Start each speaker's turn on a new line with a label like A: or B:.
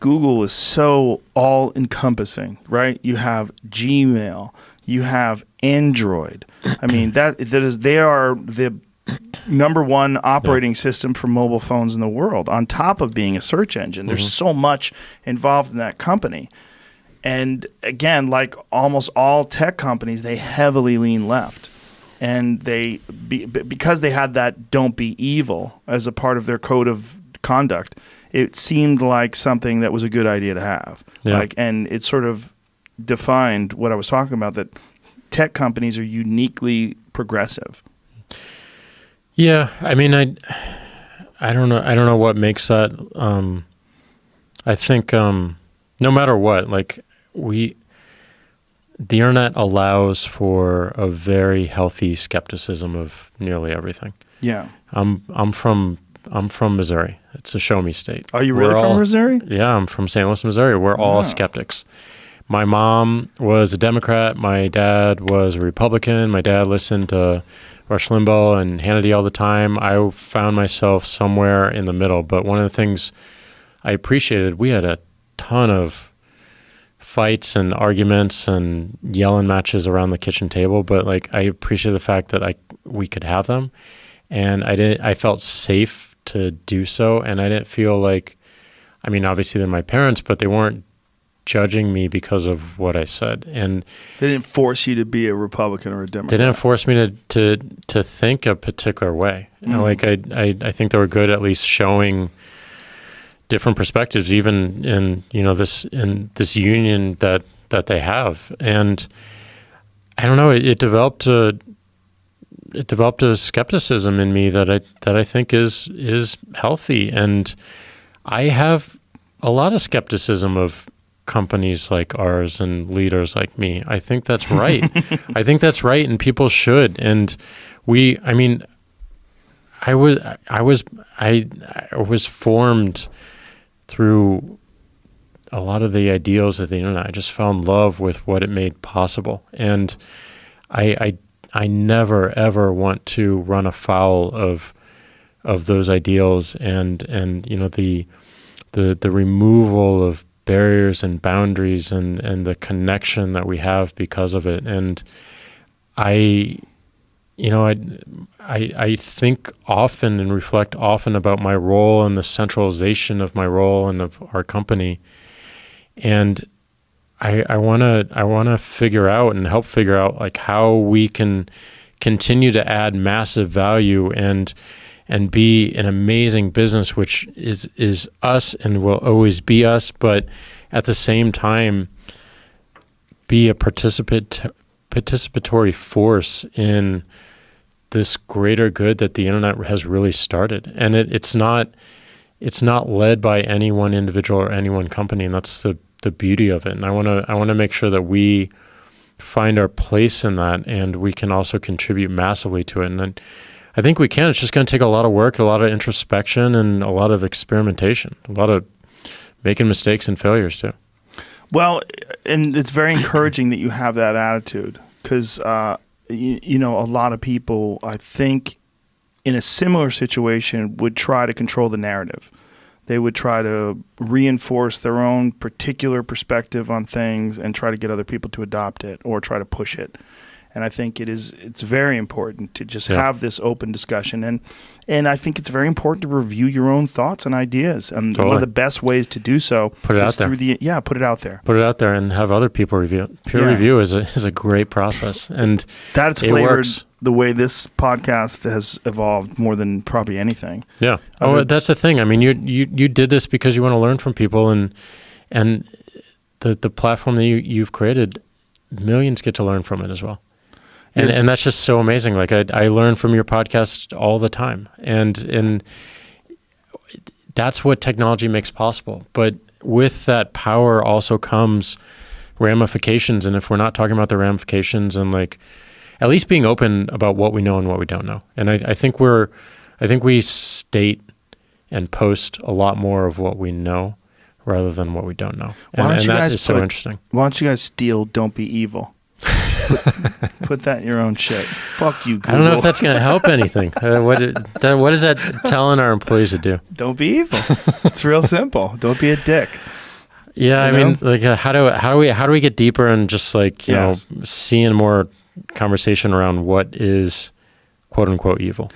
A: Google is so all-encompassing, right? You have Gmail, you have Android. I mean, they are the number one operating system for mobile phones in the world, on top of being a search engine. There's so much involved in that company. And again, like almost all tech companies, they heavily lean left. And because they had that "don't be evil" as a part of their code of conduct, it seemed like something that was a good idea to have.
B: Yeah.
A: And it sort of defined what I was talking about, that tech companies are uniquely progressive.
B: Yeah, I mean, I don't know what makes that. I think no matter what, like the internet allows for a very healthy skepticism of nearly everything.
A: Yeah.
B: I'm from Missouri. It's a show me state.
A: Are you really from Missouri?
B: Yeah, I'm from St. Louis, Missouri. We're all skeptics. My mom was a Democrat. My dad was a Republican. My dad listened to Rush Limbaugh and Hannity all the time. I found myself somewhere in the middle. But one of the things I appreciated, we had a ton of fights and arguments and yelling matches around the kitchen table, but like I appreciate the fact that we could have them, and I felt safe to do so, and I didn't feel like, I mean, obviously they're my parents, but they weren't judging me because of what I said, and
A: they didn't force you to be a Republican or a Democrat.
B: They didn't force me to think a particular way. You know, like I think they were good at least showing different perspectives, even in this union that they have. And I don't know, it developed a skepticism in me that I think is healthy. And I have a lot of skepticism of companies like ours and leaders like me. I think that's right. I think that's right, and people should. And I was formed through a lot of the ideals of the internet. I just fell in love with what it made possible, and I never ever want to run afoul of those ideals, and the removal of barriers and boundaries and the connection that we have because of it. And I think often and reflect often about my role and the centralization of my role and of our company. And I want to figure out and help figure out like how we can continue to add massive value and be an amazing business, which is us and will always be us, but at the same time be a participatory force in this greater good that the internet has really started. And it's not led by any one individual or any one company, and that's the beauty of it. And I want to make sure that we find our place in that, and we can also contribute massively to it. And I think we can. It's just going to take a lot of work, a lot of introspection, and a lot of experimentation, a lot of making mistakes and failures too. Well,
A: and it's very encouraging that you have that attitude, because a lot of people, I think, in a similar situation would try to control the narrative. They would try to reinforce their own particular perspective on things and try to get other people to adopt it or try to push it. And I think it's very important to just have this open discussion. And I think it's very important to review your own thoughts and ideas. And one of the best ways to do so is put it out there. Put it out there. Put it out there and have other people review it. Peer review is a great process. And that's flavored the way this podcast has evolved more than probably anything. Yeah. That's the thing. I mean, you did this because you want to learn from people, and the platform that you've created, millions get to learn from it as well. And that's just so amazing. Like I learn from your podcast all the time, and that's what technology makes possible. But with that power also comes ramifications. And if we're not talking about the ramifications, and like at least being open about what we know and what we don't know. And I think we state and post a lot more of what we know rather than what we don't know. And that is so interesting. Why don't you guys steal "Don't Be Evil"? Put that in your own shit. Fuck you, Google. I don't know if that's going to help anything. What is that telling our employees to do? Don't be evil. It's real simple. Don't be a dick.
B: Yeah,
A: You
B: I mean,
A: know?
B: like, how do we get deeper and just like
A: Yes.
B: seeing more conversation around what is quote unquote evil?